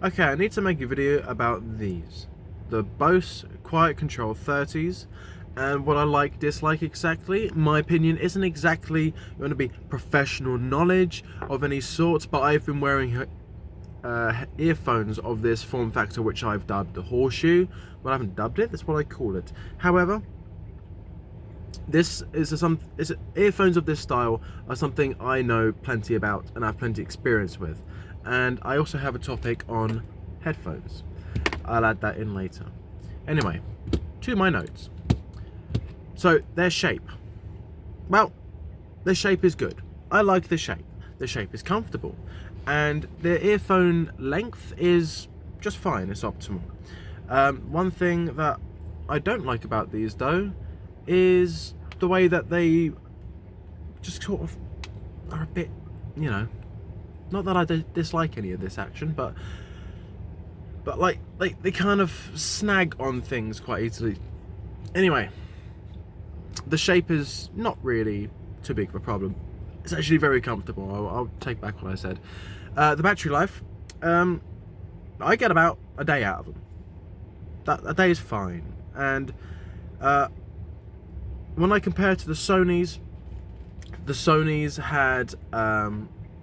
Okay, I need to make a video about these. The Bose Quiet Control 30s. And what I like, dislike exactly. My opinion isn't exactly going to be professional knowledge of any sort, but I've been wearing earphones of this form factor, which I've dubbed the horseshoe. Well, I haven't dubbed it, that's what I call it. However, earphones of this style are something I know plenty about and I have plenty experience with. And I also have a topic on headphones. I'll add that in later. Anyway, to my notes. So, their shape. Well, the shape is good. I like the shape. The shape is comfortable. And their earphone length is just fine, it's optimal. One thing that I don't like about these though is the way that they just sort of are a bit, you know, not that I dislike any of this action, but like they kind of snag on things quite easily. Anyway, the shape is not really too big of a problem. It's actually very comfortable. I'll take back what I said. The battery life, I get about a day out of them. A day is fine. And when I compare to the Sonys had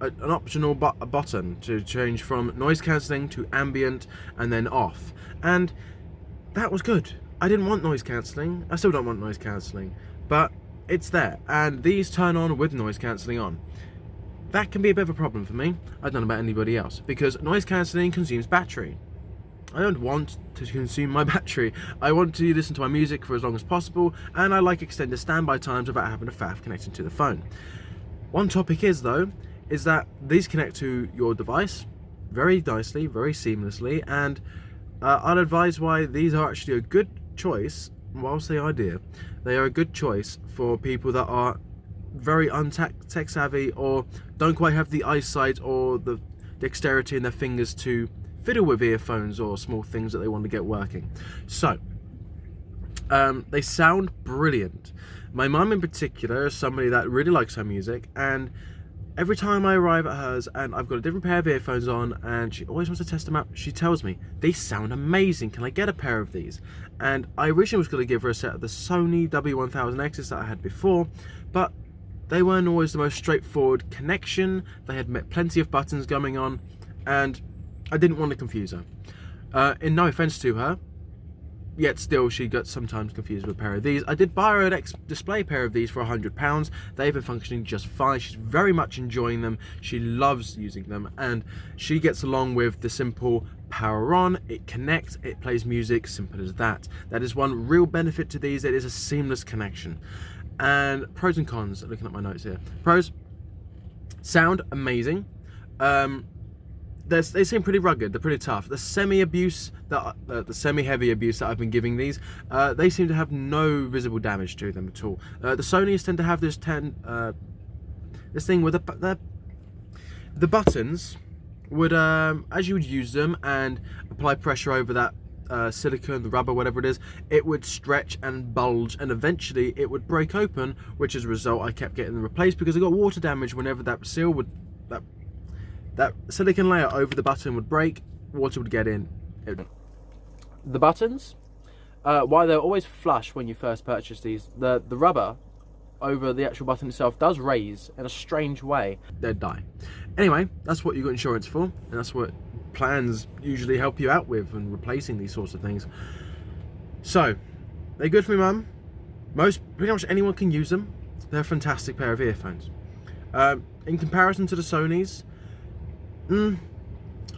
an optional button to change from noise cancelling to ambient and then off, and that was good. I didn't want noise cancelling. I still don't want noise cancelling, but it's there, and these turn on with noise cancelling on. That can be a bit of a problem for me. I don't know about anybody else, because noise cancelling consumes battery. I don't want to consume my battery. I want to listen to my music for as long as possible, and I like extended standby times without having a faff connecting to the phone. One topic is that these connect to your device very nicely, very seamlessly, and I'd advise why these are actually a good choice. Whilst they are dear, they are a good choice for people that are very tech savvy or don't quite have the eyesight or the dexterity in their fingers to fiddle with earphones or small things that they want to get working. So they sound brilliant. My mum in particular is somebody that really likes her music, and every time I arrive at hers and I've got a different pair of earphones on and she always wants to test them out, she tells me, "These sound amazing, can I get a pair of these?" And I originally was going to give her a set of the Sony W1000Xs that I had before, but they weren't always the most straightforward connection. They had plenty of buttons going on, and I didn't want to confuse her. In no offense to her, yet still she got sometimes confused with a pair of these. I did buy her an display pair of these for £100. They've been functioning just fine. She's very much enjoying them. She loves using them, and she gets along with the simple power on, it connects, it plays music, simple as that. That is one real benefit to these. It is a seamless connection. And pros and cons, looking at my notes here. Pros: sound amazing. They seem pretty rugged, they're pretty tough. The semi-heavy abuse that I've been giving these, they seem to have no visible damage to them at all. The Sonys tend to have this thing where the buttons would, as you would use them and apply pressure over that silicone, the rubber, whatever it is, it would stretch and bulge, and eventually it would break open, which as a result I kept getting them replaced because I got water damage whenever that seal would, that silicone layer over the button would break, water would get in. The buttons, while they're always flush when you first purchase these, the rubber over the actual button itself does raise in a strange way. They'd die. Anyway, that's what you got insurance for, and that's what plans usually help you out with when replacing these sorts of things. So, they're good for me, mum. Pretty much anyone can use them. They're a fantastic pair of earphones. In comparison to the Sonys,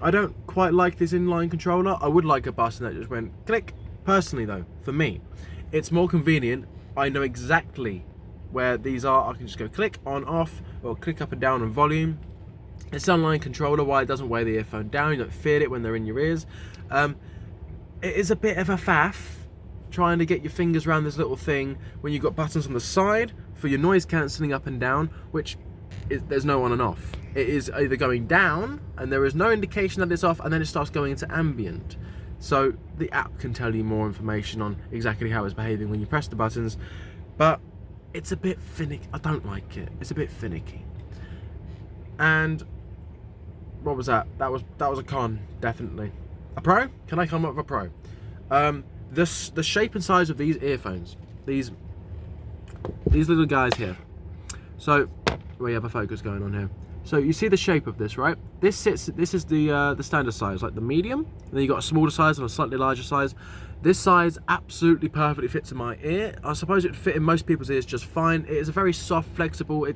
I don't quite like this inline controller. I would like a button that just went click. Personally though, for me, it's more convenient. I know exactly where these are. I can just go click on, off, or click up and down on volume. It's an inline controller, while it doesn't weigh the earphone down, you don't feel it when they're in your ears. It is a bit of a faff trying to get your fingers around this little thing when you've got buttons on the side for your noise cancelling up and down, which there's no on and off. It is either going down and there is no indication that it's off, and then it starts going into ambient. So the app can tell you more information on exactly how it's behaving when you press the buttons, but it's a bit finicky. I don't like it. It's a bit finicky. And what was that? That was a con, definitely. A pro? Can I come up with a pro? The shape and size of these earphones, these little guys here. So we have a focus going on here. So you see the shape of this, right? This is the standard size, like the medium. And then you got a smaller size and a slightly larger size. This size absolutely perfectly fits in my ear. I suppose it would fit in most people's ears just fine. It is a very soft, flexible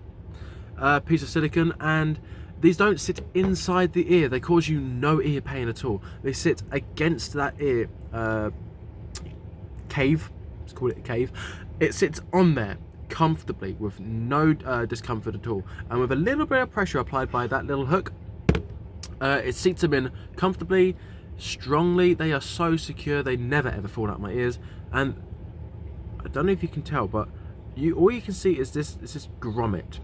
piece of silicone, and these don't sit inside the ear. They cause you no ear pain at all. They sit against that ear cave. Let's call it a cave. It sits on there comfortably with no discomfort at all, and with a little bit of pressure applied by that little hook, it seats them in comfortably, strongly. They are so secure, they never ever fall out of my ears. And I don't know if you can tell, but all you can see is this grommet.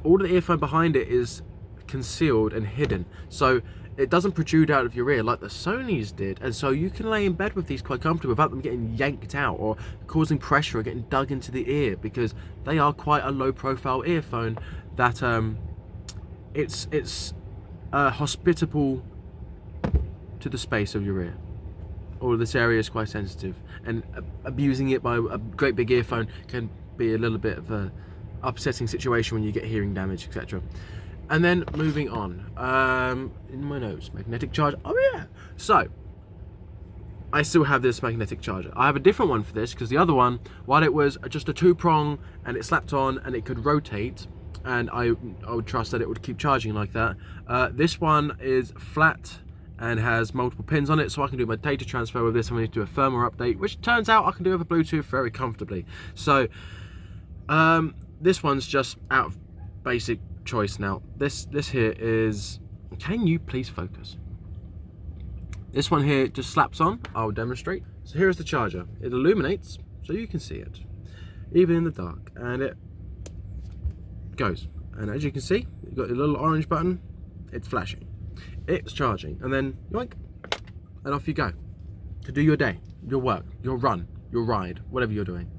All the earphone behind it is concealed and hidden, so it doesn't protrude out of your ear like the Sonys did, and so you can lay in bed with these quite comfortably without them getting yanked out or causing pressure or getting dug into the ear, because they are quite a low profile earphone that it's hospitable to the space of your ear. Or this area is quite sensitive, and abusing it by a great big earphone can be a little bit of a upsetting situation when you get hearing damage, etc. And then moving on, in my notes, magnetic charger. Oh yeah. So I still have this magnetic charger. I have a different one for this because the other one, while it was just a 2-prong and it slapped on and it could rotate, and I would trust that it would keep charging like that. This one is flat and has multiple pins on it, so I can do my data transfer with this. I'm going to do a firmware update, which turns out I can do over Bluetooth very comfortably. So this one's just out of basic choice now. This here is, can you please focus? This one here just slaps on. I'll demonstrate. So here's the charger. It illuminates so you can see it even in the dark, and it goes, and as you can see, you've got your little orange button. It's flashing, it's charging, and then yoink, and off you go to do your day, your work, your run, your ride, whatever you're doing.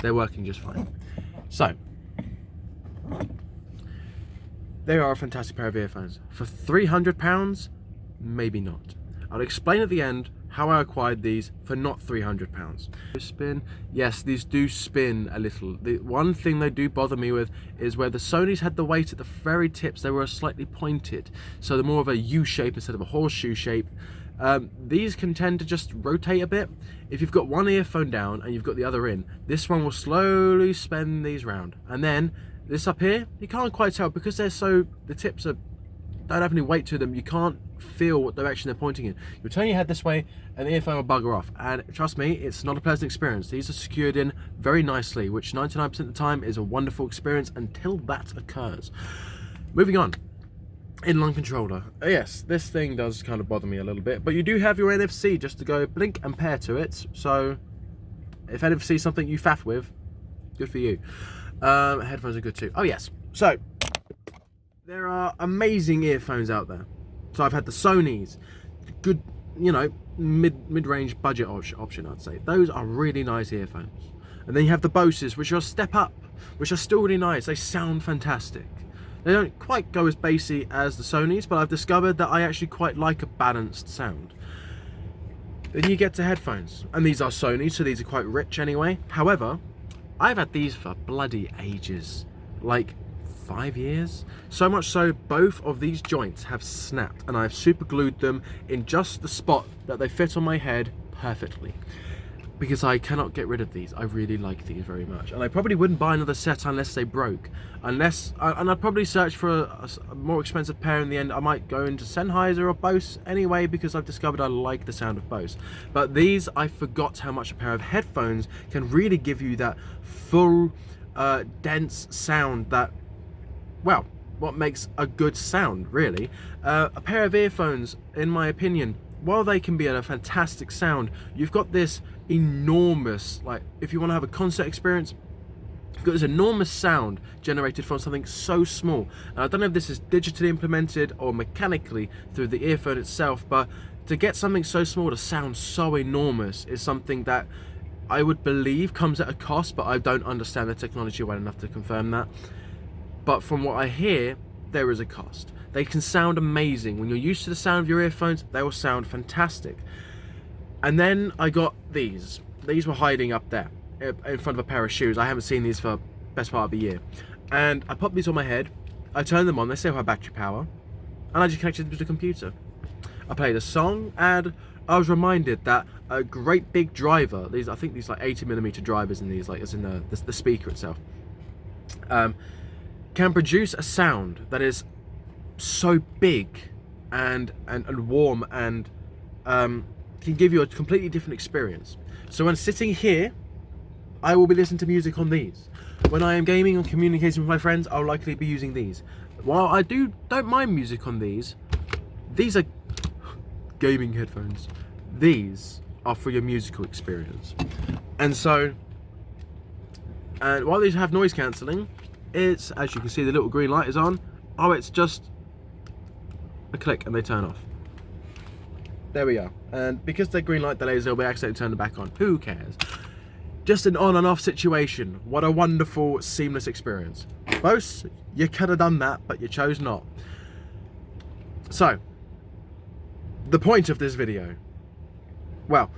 They're working just fine. So they are a fantastic pair of earphones. For £300, maybe not. I'll explain at the end how I acquired these for not £300. Spin, yes, these do spin a little. The one thing they do bother me with is where the Sonys had the weight at the very tips, they were slightly pointed, so they're more of a U shape instead of a horseshoe shape. These can tend to just rotate a bit. If you've got one earphone down and you've got the other in, this one will slowly spin these round, and then this up here, you can't quite tell because they're so, the tips don't have any weight to them. You can't feel what direction they're pointing in. You turn your head this way and the earphone will bugger off, and trust me, it's not a pleasant experience. These are secured in very nicely, which 99% of the time is a wonderful experience until that occurs. Moving on, inline controller. Yes, this thing does kind of bother me a little bit, but you do have your NFC just to go blink and pair to it, so if NFC is something you faff with, good for you. Headphones are good too. Oh yes, so there are amazing earphones out there. So I've had the Sonys, good, you know, mid-range budget option, I'd say. Those are really nice earphones. And then you have the Boses, which are a step up, which are still really nice. They sound fantastic. They don't quite go as bassy as the Sonys, but I've discovered that I actually quite like a balanced sound. Then you get to headphones, and these are Sony, so these are quite rich anyway. However, I've had these for bloody ages, like 5 years. So much so, both of these joints have snapped, and I've super glued them in just the spot that they fit on my head perfectly. Because I cannot get rid of these. I really like these very much, and I probably wouldn't buy another set unless they broke. And I'd probably search for a more expensive pair in the end. I might go into Sennheiser or Bose anyway, because I've discovered I like the sound of Bose. But these, I forgot how much a pair of headphones can really give you that full, dense sound that, well, what makes a good sound, really. A pair of earphones, in my opinion, while they can be a fantastic sound, you've got this enormous, like, if you want to have a concert experience, you've got this enormous sound generated from something so small. And I don't know if this is digitally implemented or mechanically through the earphone itself, but to get something so small to sound so enormous is something that I would believe comes at a cost, but I don't understand the technology well enough to confirm that. But from what I hear, there is a cost. They can sound amazing. When you're used to the sound of your earphones, they will sound fantastic. And then I got these. These were hiding up there in front of a pair of shoes. I haven't seen these for best part of a year. And I popped these on my head. I turned them on. They still have battery power. And I just connected them to the computer. I played a song, and I was reminded that a great big driver, I think these like 80mm drivers in these, like as in the speaker itself, can produce a sound that is so big and warm and can give you a completely different experience. So when sitting here, I will be listening to music on these. When I am gaming and communicating with my friends, I'll likely be using these. While I don't mind music on these are gaming headphones. These are for your musical experience. And so, and while these have noise cancelling, it's, as you can see, the little green light is on. Oh, it's just a click and they turn off. There we are. And because they're green light delays, they'll be accidentally turned back on. Who cares? Just an on and off situation. What a wonderful, seamless experience. Bose, you could have done that, but you chose not. So, the point of this video. Well,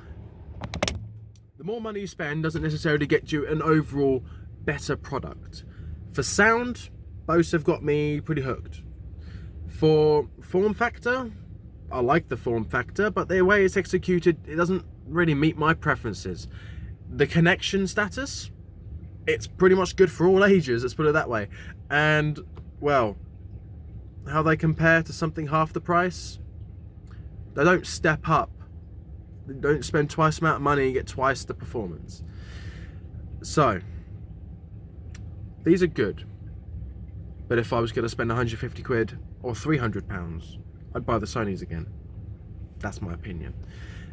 the more money you spend doesn't necessarily get you an overall better product. For sound, Bose have got me pretty hooked. For form factor, I like the form factor, but the way it's executed, it doesn't really meet my preferences. The connection status, it's pretty much good for all ages, let's put it that way. And, well, how they compare to something half the price? They don't step up. They don't spend twice the amount of money and get twice the performance. So, these are good. But if I was going to spend 150 quid or £300, I'd buy the Sonys again. That's my opinion.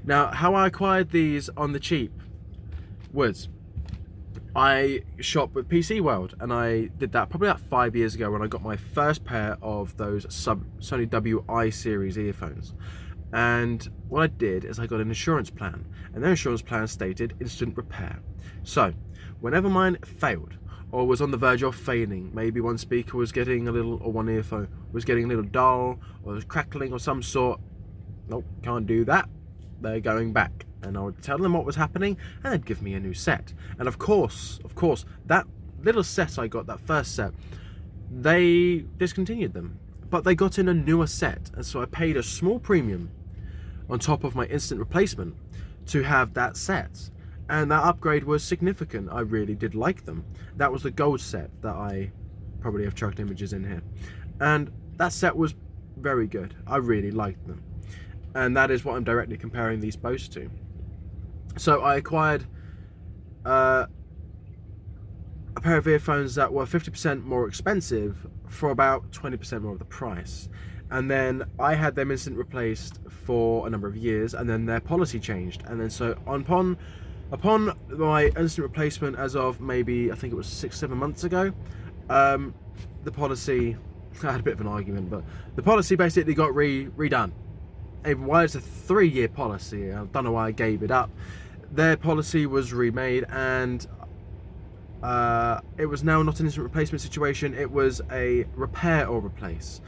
Now, how I acquired these on the cheap was I shopped with PC World, and I did that probably about 5 years ago when I got my first pair of those Sony WI series earphones. And what I did is I got an insurance plan, and their insurance plan stated instant repair. So whenever mine failed or was on the verge of failing, maybe one speaker was getting a little, or one earphone was getting a little dull, or was crackling or some sort, nope, can't do that, they're going back. And I would tell them what was happening, and they'd give me a new set. And of course, that little set I got, that first set, they discontinued them. But they got in a newer set, and so I paid a small premium on top of my instant replacement to have that set. And that upgrade was significant. I really did like them. That was the gold set that I probably have chucked images in here. And that set was very good. I really liked them. And that is what I'm directly comparing these Bose to. So I acquired a pair of earphones that were 50% more expensive for about 20% more of the price. And then I had them instant replaced for a number of years, and then their policy changed. And then so upon my instant replacement, as of maybe, I think it was 6-7 months ago, the policy, I had a bit of an argument, but the policy basically got redone. Even while it's a 3-year policy, I don't know why I gave it up. Their policy was remade, and it was now not an instant replacement situation, it was a repair or replace.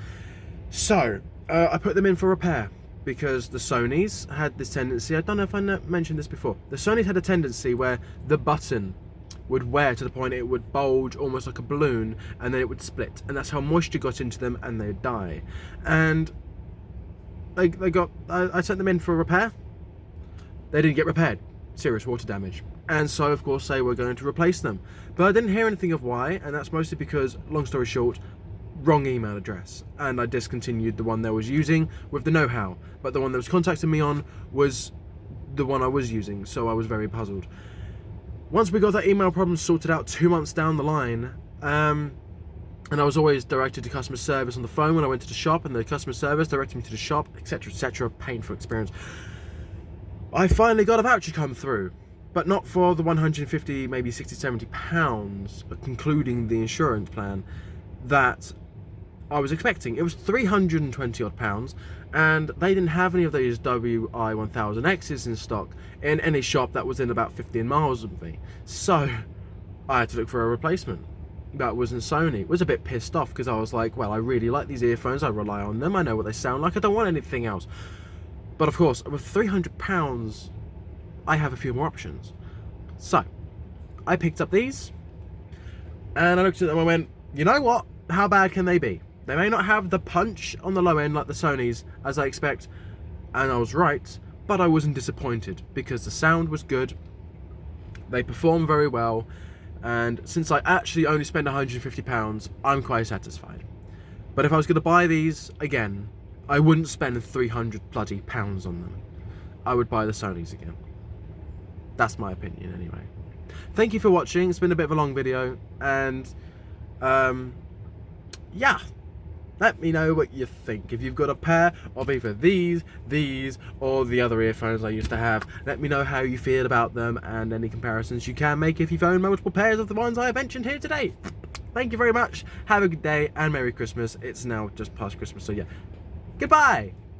So I put them in for repair because the Sonys had this tendency, I don't know if I mentioned this before, the Sonys had a tendency where the button would wear to the point it would bulge almost like a balloon, and then it would split, and that's how moisture got into them and they'd die. And I sent them in for repair. They didn't get repaired. Serious water damage. And so of course they were going to replace them. But I didn't hear anything of why, and that's mostly because, long story short, wrong email address. And I discontinued the one they was using with the know-how. But the one that was contacting me on was the one I was using, so I was very puzzled. Once we got that email problem sorted out 2 months down the line, and I was always directed to customer service on the phone when I went to the shop, and the customer service directed me to the shop, etc, etc, painful experience. I finally got a voucher come through, but not for the 150, maybe 60, 70 pounds, concluding the insurance plan that I was expecting. It was 320 odd pounds, and they didn't have any of these WI-1000Xs in stock in any shop that was in about 15 miles of me. So I had to look for a replacement. that wasn't Sony was a bit pissed off, because I was like, well, I really like these earphones, I rely on them, I know what they sound like, I don't want anything else. But of course, with £300, I have a few more options. So, I picked up these, and I looked at them and I went, you know what? How bad can they be? They may not have the punch on the low end like the Sonys, as I expect, and I was right, but I wasn't disappointed, because the sound was good, they perform very well, and since I actually only spent £150, I'm quite satisfied. But if I was going to buy these again, I wouldn't spend £300 bloody pounds on them. I would buy the Sonys again. That's my opinion anyway. Thank you for watching. It's been a bit of a long video, and yeah, let me know what you think. If you've got a pair of either these, or the other earphones I used to have, let me know how you feel about them, and any comparisons you can make if you've owned multiple pairs of the ones I have mentioned here today. Thank you very much. Have a good day, and Merry Christmas. It's now just past Christmas, so yeah. Goodbye!